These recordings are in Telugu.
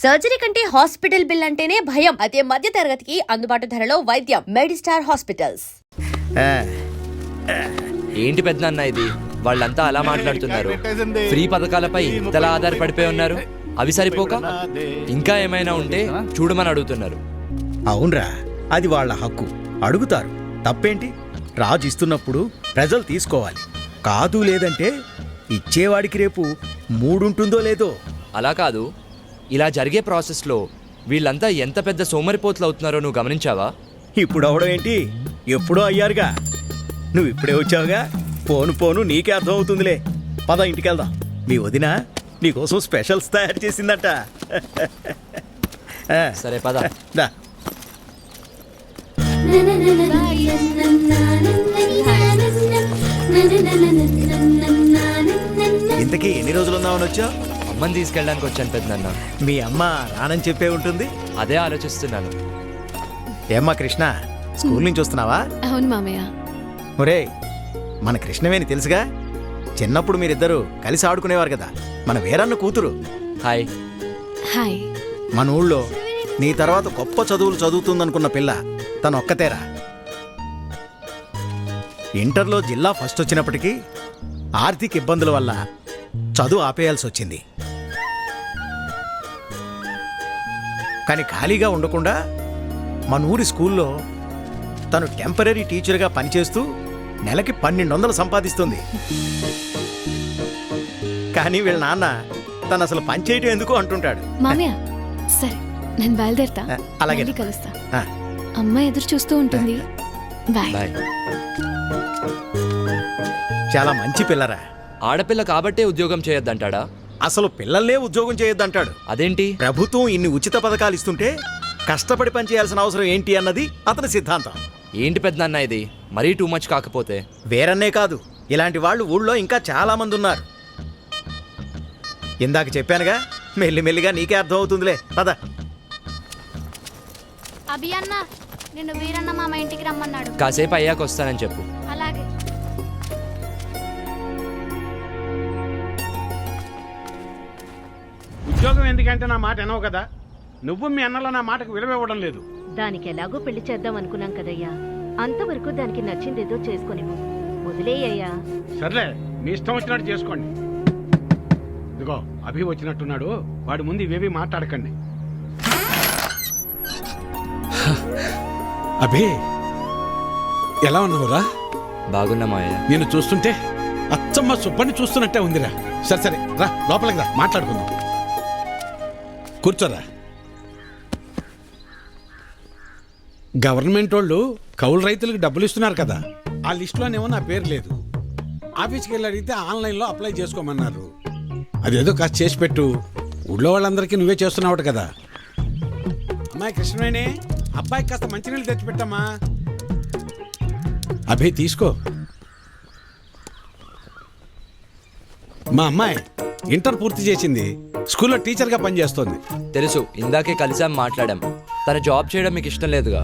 సర్జరీ కంటే హాస్పిటల్ బిల్ అంటేనే భయం. అదే మధ్య తరగతికి అందుబాటు ధరలో వైద్యం. Medistar hospitals. ఏంటి పెద్దనాన్న ఇది? వాళ్ళంతా అలా మాట్లాడుతున్నారు. ఫ్రీ పథకాలపై ఇంతలా ఆధారపడిపోయి ఉన్నారు. అవి సరిపోక ఇంకా ఏమైనా ఉంటే చూడమని అడుగుతున్నారు. అవునరా, అది వాళ్ళ హక్కు, అడుగుతారు. తప్పేంటి? రాజు ఇస్తున్నప్పుడు ప్రజలు తీసుకోవాలి. కాదు లేదంటే ఇచ్చేవాడికి రేపు మూడుంటుందో లేదో. అలా కాదు, ఇలా జరిగే ప్రాసెస్లో వీళ్ళంతా ఎంత పెద్ద సోమరిపోతులు అవుతున్నారో నువ్వు గమనించావా? ఇప్పుడు అవడం ఏంటి, ఎప్పుడో అయ్యారుగా. నువ్వు ఇప్పుడే వచ్చావుగా, పోను నీకే అర్థం అవుతుందిలే. పద ఇంటికెళ్దాం. మీ వదిన నీకోసం స్పెషల్స్ తయారు చేసిందట. సరే పద. దా. ఇంతకీ ఎన్ని రోజులు ఉందామని వచ్చావు? అమ్మని తీసుకెళ్ళడానికి వచ్చాను పెద్దనాన్న. మీ అమ్మ రానని చెప్పే ఉంటుంది. అదే ఆలోచిస్తున్నాను. ఏమ్మా కృష్ణ, స్కూల్ నుంచి వస్తున్నావా? అవును మామయ్య. ఒరే, మన కృష్ణవేణి తెలుసుగా, చిన్నప్పుడు మీరిద్దరూ కలిసి ఆడుకునేవారు కదా, మన వీరన్న కూతురు. హాయ్. హాయ్. మన ఊళ్ళో నీ తర్వాత గొప్ప చదువులు చదువుతుందనుకున్న పిల్ల తను ఒక్కతేరా. ఇంటర్లో జిల్లా ఫస్ట్ వచ్చినప్పటికీ ఆర్థిక ఇబ్బందుల వల్ల చదువు ఆపేయాల్సి వచ్చింది. కానీ ఖాళీగా ఉండకుండా మన ఊరి స్కూల్లో తను టెంపరీ టీచర్గా పనిచేస్తూ నెలకి 1200 సంపాదిస్తుంది. కానీ వీళ్ళ నాన్న తను అసలు పనిచేయటం ఎందుకు అంటుంటాడు. మామయ్య సరే, నేను బయలుదేరుతా. అలాగే. మళ్ళీ కలుస్తా. ఆ. అమ్మ ఎదురు చూస్తూ ఉంటుంది. బాయ్. బాయ్. చాలా మంచి పిల్లరా. ఆడపిల్ల కాబట్టే ఉద్యోగం చేయొద్దంటాడా? అసలు పిల్లల్నే ఉద్యోగం చేయొద్దంటాడు. అదేంటి? ప్రభుత్వం ఇన్ని ఉచిత పథకాలు ఇస్తుంటే కష్టపడి పనిచేయాల్సిన అవసరం ఏంటి అన్నది అతని సిద్ధాంతం. ఏంటి పెద్దనాన్న ఇది? మరీ టూ మచ్ కాకపోతే? వేరన్నే కాదు, ఇలాంటి వాళ్ళు ఊళ్ళో ఇంకా చాలా మంది ఉన్నారు. ఇందాక చెప్పానుగా, మెల్లిమెల్లిగా నీకే అర్థం అవుతుందిలే. పద. అభి అన్న, నిన్ను వీరన్న మామ ఇంటికి రమ్మన్నాడు. కాసేపు అయ్యాక వస్తానని చెప్పు. అలాగే. ఉద్యోగం ఎందుకంటే నా మాట వినవు కదా. నువ్వు మీ అన్నలో నా మాటకు విలువ ఇవ్వడం లేదు. దానికి ఎలాగో పెళ్లి చేద్దాం అనుకున్నాం కదయ్యా. అంతవరకు దానికి నచ్చిందేదో చేసుకునివ్వు. వదిలేయ్యా. సర్లే, మీ ఇష్టం వచ్చినట్టు చేసుకోండి. ఇదిగో అభి వచ్చినట్టున్నాడు, వాడి ముందు ఇవేవి మాట్లాడకండి. అభి, ఎలా ఉన్నావురా? బాగున్నా మావయ్య. నేను చూస్తుంటే అచ్చమ్మ సుబ్బని చూస్తున్నట్టే ఉందిరా. సరే సరే, రా లోపలికి రా, మాట్లాడుకుందాం. కూర్చోరా. గవర్నమెంట్ వాళ్ళు కౌలు రైతులకు డబ్బులు ఇస్తున్నారు కదా, ఆ లిస్టులోనేమో నా పేరు లేదు. ఆఫీస్కి వెళ్ళి అడిగితే ఆన్లైన్లో అప్లై చేసుకోమన్నారు. అదేదో కాస్త చేసి పెట్టు. ఊళ్ళో వాళ్ళందరికీ నువ్వే చేస్తున్నావు కదా. అమ్మాయి కృష్ణవేణి, అబ్బాయికి కాస్త మంచినీళ్ళు తెచ్చిపెట్టమ్మా. అభి తీసుకో. మా అమ్మాయి ఇంటర్ పూర్తి చేసింది, స్కూల్లో టీచర్గా పనిచేస్తోంది. తెలుసు, ఇందాకే కలిసాం, మాట్లాడాం. తన జాబ్ చేయడం మీకు ఇష్టం లేదుగా.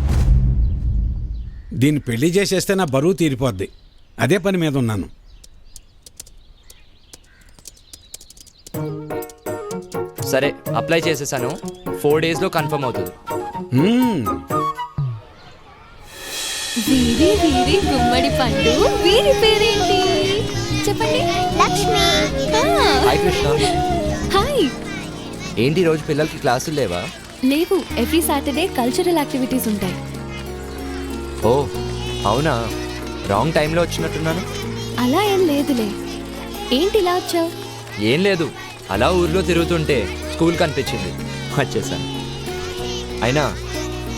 దీన్ని పెళ్లి చేసేస్తే నా బరువు తీరిపోద్ది. అదే పని మీద ఉన్నాను. సరే, అప్లై చేసేసాను. 4 daysలో కన్ఫర్మ్ అవుతుంది. వీరి వీరి గుమ్మడి పండు. వీరి పేరేంటి చెప్పండి? లక్ష్మి. హాయ్ కృష్ణ. హాయ్. ఏంటి ఈరోజు పిల్లలకి క్లాసులు లేవా? లేవు, ఎవ్రీ సాటర్డే కల్చరల్ యాక్టివిటీస్ ఉంటాయి. ఓ అవునా, రాంగ్ టైంలో వచ్చినట్టున్నాను. అలా ఏం లేదులే. ఏంటి ఇలా వచ్చావు? ఏం లేదు, అలా ఊర్లో తిరుగుతుంటే స్కూల్ కనిపించింది, వచ్చేసాను. అయినా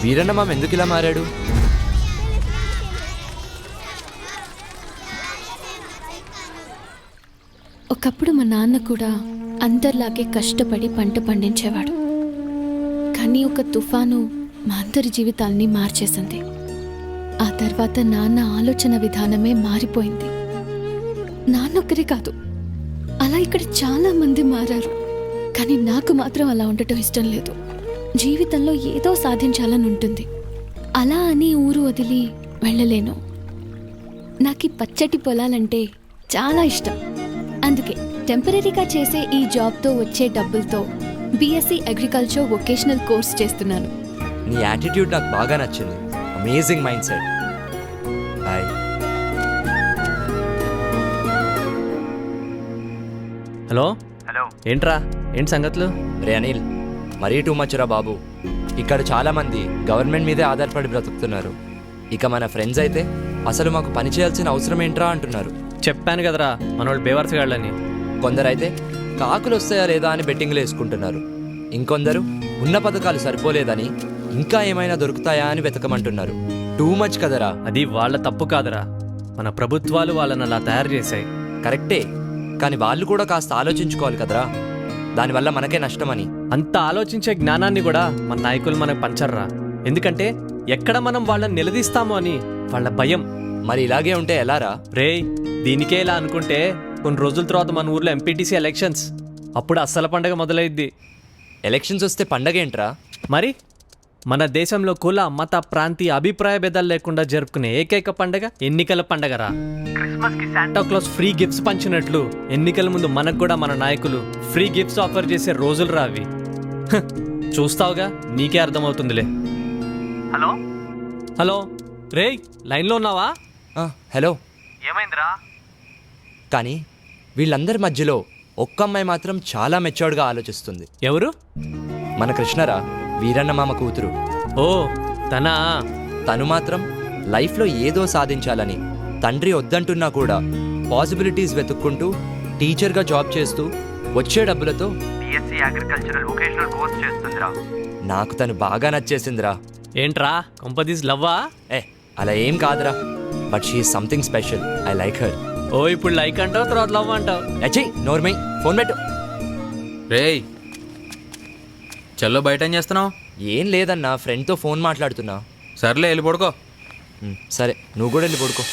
వీరన్న మామ ఎందుకు ఇలా మారాడు? ఒకప్పుడు మా నాన్న కూడా అందరిలాగే కష్టపడి పంట పండించేవాడు. కానీ ఒక తుఫాను మా అందరి జీవితాల్ని మార్చేసింది. ఆ తర్వాత నాన్న ఆలోచన విధానమే మారిపోయింది. నాన్నొక్కరే కాదు, అలా ఇక్కడ చాలా మంది మారారు. కానీ నాకు మాత్రం అలా ఉండటం ఇష్టం లేదు. జీవితంలో ఏదో సాధించాలని ఉంటుంది. అలా అని ఊరు వదిలి వెళ్ళలేను. నాకు ఈ పచ్చటి పొలాలంటే చాలా ఇష్టం. అందుకే టెంపరీగా చేసే ఈ జాబ్తో వచ్చే డబ్బులతో బీఎస్సీ అగ్రికల్చర్ వొకేషనల్ కోర్స్ చేస్తున్నాను. నీ యాటిట్యూడ్ నాకు బాగా నచ్చింది. Amazing mind set. Bye. Hello ఏంట్రా, ఏంటి సంగతులు? రే అనిల్, మరీ టూ మచ్ రా బాబు. ఇక్కడ చాలా మంది గవర్నమెంట్ మీదే ఆధారపడి బ్రతుకుతున్నారు. ఇక మన ఫ్రెండ్స్ అయితే అసలు మాకు పని చేయాల్సిన అవసరం ఏంట్రా అంటున్నారు. చెప్పాను కదరా మనోళ్ళు బేవర్సగాళ్ళని. కొందరైతే కాకులు వస్తాయా లేదా అని బెట్టింగ్లు వేసుకుంటున్నారు. ఇంకొందరు ఉన్న పథకాలు సరిపోలేదని ఇంకా ఏమైనా దొరుకుతాయా అని వెతకమంటున్నారు. టూ మచ్ కదరా. అది వాళ్ళ తప్పు కాదురా, మన ప్రభుత్వాలు వాళ్ళని అలా తయారు చేశాయి. కరెక్టే, కానీ వాళ్ళు కూడా కాస్త ఆలోచించుకోవాలి కదరా. దానివల్ల మనకే నష్టమని. అంత ఆలోచించే జ్ఞానాన్ని కూడా మన నాయకులు మనకు పంచర్రా. ఎందుకంటే ఎక్కడ మనం వాళ్ళని నిలదీస్తామో అని వాళ్ళ భయం. మరి ఇలాగే ఉంటే ఎలారా? రేయ్, దీనికే ఇలా అనుకుంటే కొన్ని రోజుల తర్వాత మన ఊర్లో ఎంపీటీసీ ఎలక్షన్స్, అప్పుడు అస్సల పండగ మొదలైద్ది. ఎలక్షన్స్ వస్తే పండగేంట్రా? మరి మన దేశంలో కుల మత ప్రాంతీయ అభిప్రాయ భేదాలు లేకుండా జరుపుకునే ఏకైక పండగ ఎన్నికల పండగరా. క్రిస్మస్ కి శాంటా క్లాస్ ఫ్రీ గిఫ్ట్స్ పంచినట్లు ఎన్నికల ముందు మనకు కూడా మన నాయకులు ఫ్రీ గిఫ్ట్స్ ఆఫర్ చేసే రోజులు రా అవి. చూస్తావుగా, నీకే అర్థమవుతుందిలే. హలో హలో, రేయ్ లైన్లో ఉన్నావా? హలో. ఏమైందిరా? కానీ వీళ్ళందరి మధ్యలో ఒక్క అమ్మాయి మాత్రం చాలా మెచ్యూర్డ్గా ఆలోచిస్తుంది. ఎవరు? మన కృష్ణరా, వీరన్న మామ కూతురు. ఓ తనా? తను మాత్రం లైఫ్లో ఏదో సాధించాలని తండ్రి వద్దంటున్నా కూడా పాసిబిలిటీస్ వెతుక్కుంటూ టీచర్గా జాబ్ చేస్తూ వచ్చే డబ్బులతో బీఎస్సీ అగ్రికల్చరల్ వొకేషనల్ కోర్స్ చేస్తుందిరా. నాకు తను బాగా నచ్చేసిందిరా. ఏంట్రా కొంపదీస్ లవ్వా? అలా ఏం కాదురా, but she is something special. I like her. ఓ ఇప్పుడు లైక్ అంటావు, తర్వాత లవ్ అంటావు. అచ్చయ్ నోర్మై, ఫోన్ పెట్టు. రేయ్ చల్లో, బయట ఏం చేస్తున్నావు? ఏం లేదన్నా, ఫ్రెండ్తో ఫోన్ మాట్లాడుతున్నా. సర్లే వెళ్ళి పడుకో. సరే, నువ్వు కూడా వెళ్ళి పడుకో.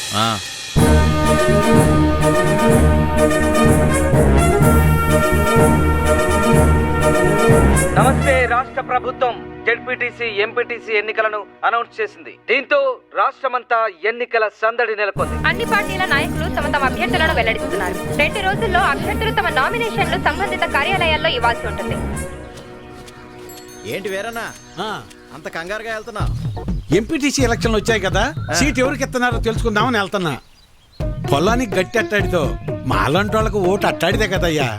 నమస్తే. రాష్ట్ర ప్రభుత్వం జెడ్పీటీసీ ఎంపీటీసీ ఎన్నికలను అనౌన్స్ చేసింది. దీంతో రాష్ట్రమంతా ఎన్నికల సందడి నెలకొంది. అన్ని పార్టీల నాయకులు తమ తమ అభ్యర్థులను వెల్లడిస్తున్నారు. 2 రోజుల్లో అభ్యర్థులు తమ నామినేషన్లు సంబంధిత కార్యాలయాల్లో ఇవ్వాల్సి ఉంటుంది. ఏంటి వేరన్నా అంత కంగారుగా వెళ్తున్నా? ఎంపీటీసీ ఎలక్షన్లు వచ్చాయి కదా, సీట్ ఎవరికి ఇస్తున్నారో తెలుసుకుందామని వెళ్తున్నా. పొలానికి గట్టి అట్టాడితో మాలాంటి వాళ్ళకు ఓటు అట్టాడితే కదయ్యా.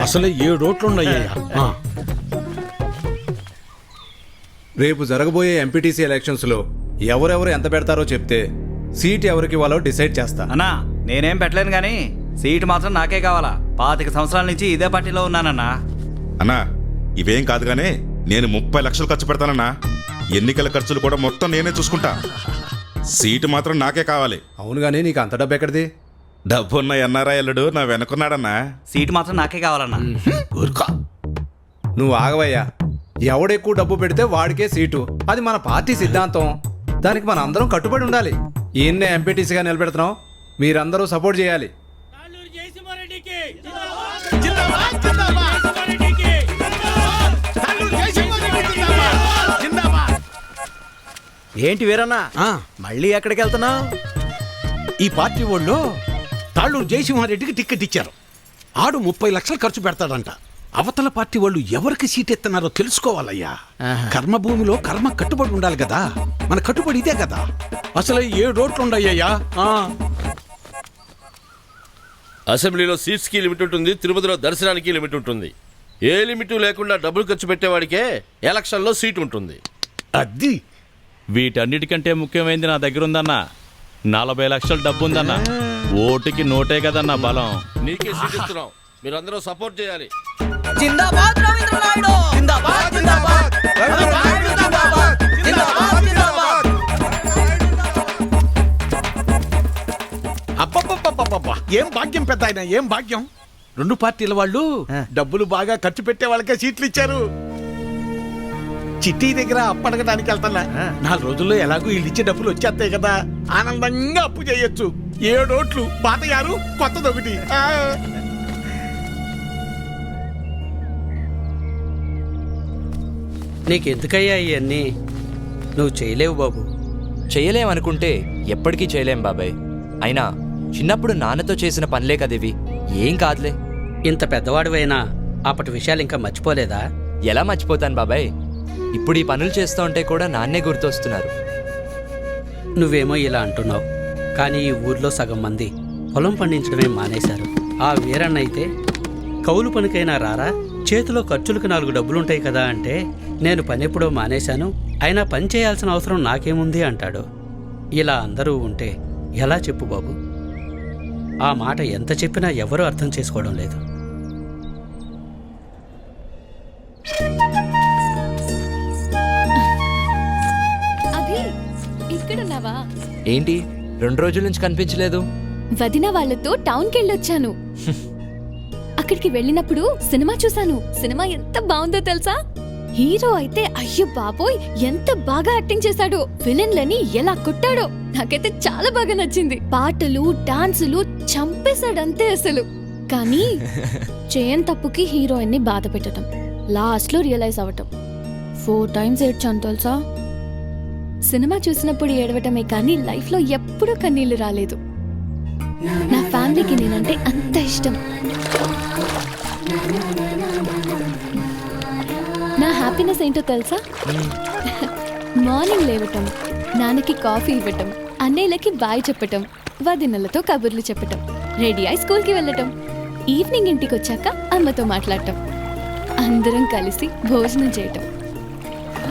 అసలు 7 ఓట్లు ఉన్నాయ్యా. రేపు జరగబోయే ఎంపీటీసీ ఎలక్షన్స్ లో ఎవరెవరు ఎంత పెడతారో చెప్తే సీట్ ఎవరికి ఇవ్వాలో డిసైడ్ చేస్తా. అన్నా నేనేం పెట్టలేను కానీ సీటు మాత్రం నాకే కావాలా. 25 సంవత్సరాల నుంచి ఇదే పార్టీలో ఉన్నానన్నా. అన్నా ఇవేం కాదు గానే నేను 30 లక్షలు ఖర్చు పెడతానన్నా. ఎన్నికల ఖర్చులు కూడా మొత్తం నేనే చూసుకుంటా. సీటు మాత్రం నాకే కావాలి. అవును గానీ నీకు అంత డబ్బు ఎక్కడిది? డబ్బున్న ఎన్ఆర్ఐ అల్లుడు నా వెనుకున్నాడన్నా. సీటు మాత్రం నాకే కావాలన్నా. నువ్వు ఆగవయ్యా. ఎవడెక్కువ డబ్బు పెడితే వాడికే సీటు. అది మన పార్టీ సిద్ధాంతం. దానికి మన అందరం కట్టుబడి ఉండాలి. ఈయన్నే ఎంపీటీసీగా నిలబెడుతున్నాం, మీరందరూ సపోర్ట్ చేయాలి. ఏంటి వీరన్నా మళ్ళీ ఎక్కడికి వెళ్తున్నావు? ఈ పార్టీ వాళ్ళు తాళ్ళూరు జయసింహారెడ్డికి టికెట్ ఇచ్చారు. ఆడు 30 లక్షలు ఖర్చు పెడతాడంట. అవతల పార్టీ వాళ్ళు ఎవరికి సీట్ ఎత్తున్నారో తెలుసుకోవాలయ్యా. కర్మభూమిలో కర్మ కట్టుబడి ఉండాలి కదా. మన కట్టుబడి ఇదే కదా. అసలు 7 ఓట్లు ఉండయ్యా. అసెంబ్లీలో సీట్స్ కి లిమిట్ ఉంటుంది, తిరుపతిలో దర్శనానికి లిమిట్ ఉంటుంది. ఏ లిమిట్ లేకుండా డబ్బులు ఖర్చు పెట్టేవాడికే ఎలక్షన్లో సీట్ ఉంటుంది. అది వీటన్నిటికంటే ముఖ్యమైనది నా దగ్గర ఉందన్నా. 40 లక్షల డబ్బు ఉందన్నా. ఓటుకి నోటే కదన్నా బలం. నీకే సీట్ ఇస్తున్నాం, మీరందరూ సపోర్ట్ చేయాలి. జిందాబాద్ రవీంద్ర నాయుడు, జిందాబాద్ జిందాబాద్ రవీంద్ర నాయుడు, జిందాబాద్ జిందాబాద్ జిందాబాద్. అబ్బబ్బబ్బబ్బబ్బా, ఏం భాగ్యం పెద్ద ఆయన, ఏం భాగ్యం. 2 పార్టీల వాళ్ళు డబ్బులు బాగా ఖర్చు పెట్టే వాళ్ళకే సీట్లు ఇచ్చారు. చిట్టి దగ్గర అప్పు అడగడానికి వెళ్తున్నా. 4 రోజుల్లో ఎలాగో వీళ్ళు ఇచ్చే డబ్బులు వచ్చేస్తాయి కదా. ఆనందంగా అప్పు చేయొచ్చు. 7 ఓట్లు, పాత 6, కొత్తది 1. నీకెందుకయ్యా ఇవన్నీ? నువ్వు చేయలేవు బాబు. చేయలేమనుకుంటే ఎప్పటికీ చేయలేం బాబాయ్. అయినా చిన్నప్పుడు నాన్నతో చేసిన పనులే కదివి. ఏం కాదులే. ఇంత పెద్దవాడివైనా అప్పటి విషయాలు ఇంకా మర్చిపోలేదా? ఎలా మర్చిపోతాను బాబాయ్, ఇప్పుడు ఈ పనులు చేస్తూ ఉంటే కూడా నాన్నే గుర్తొస్తున్నారు. నువ్వేమో ఇలా అంటున్నావు, కానీ ఈ ఊర్లో సగం మంది పొలం పండించడమే మానేశారు. ఆ వీరన్న అయితే కౌలు పనికైనా రారా, చేతిలో ఖర్చులకు 4 డబ్బులుంటాయి కదా అంటే, నేను పనెప్పుడో మానేశాను, అయినా పని చేయాల్సిన అవసరం నాకేముంది అంటాడు. ఇలా అందరూ ఉంటే ఎలా చెప్పు బాబు? ఆ మాట ఎంత చెప్పినా ఎవరూ అర్థం చేసుకోవడం లేదు. అభి, ఇక్కడున్నావా? ఏంటి 2 రోజుల నుంచి కనిపించలేదు? వదిన వాళ్ళతో టౌన్కి వెళ్ళొచ్చాను. అక్కడికి వెళ్ళినప్పుడు సినిమా చూశాను. సినిమా ఎంత బాగుందో తెలుసా? హీరో అయితే అయ్యో బాబోయ్ ఎంత బాగా యాక్టింగ్ చేశాడో, విలన్లని ఎలా కొట్టాడో నాకైతే చాలా బాగా నచ్చింది. పాటలు డాన్సులు చంపేశాడంతే అసలు. కానీ చేయని తప్పుకి హీరోయిన్ ని బాధ పెట్టడం, లాస్ట్ లో రియలైజ్ అవ్వటం. 4 times ఏడ్చాను తెలుసా? సినిమా చూసినప్పుడు ఏడవటమే కానీ లైఫ్ లో ఎప్పుడూ కన్నీళ్లు రాలేదు. నా ఫ్యామిలీకి నేనంటే అంత ఇష్టం. నా హ్యాపీనెస్ ఏంటో తెలుసా? మార్నింగ్ లేవటం, నాన్నకి కాఫీ ఇవ్వటం, అన్నయ్యలకి బాయ్ చెప్పటం, వదినలతో కబుర్లు చెప్పటం, రెడీ అయి స్కూల్కి వెళ్ళటం, ఈవినింగ్ ఇంటికి వచ్చాక అమ్మతో మాట్లాడటం, అందరం కలిసి భోజనం చేయటం.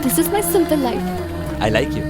This is my simple life. I like you.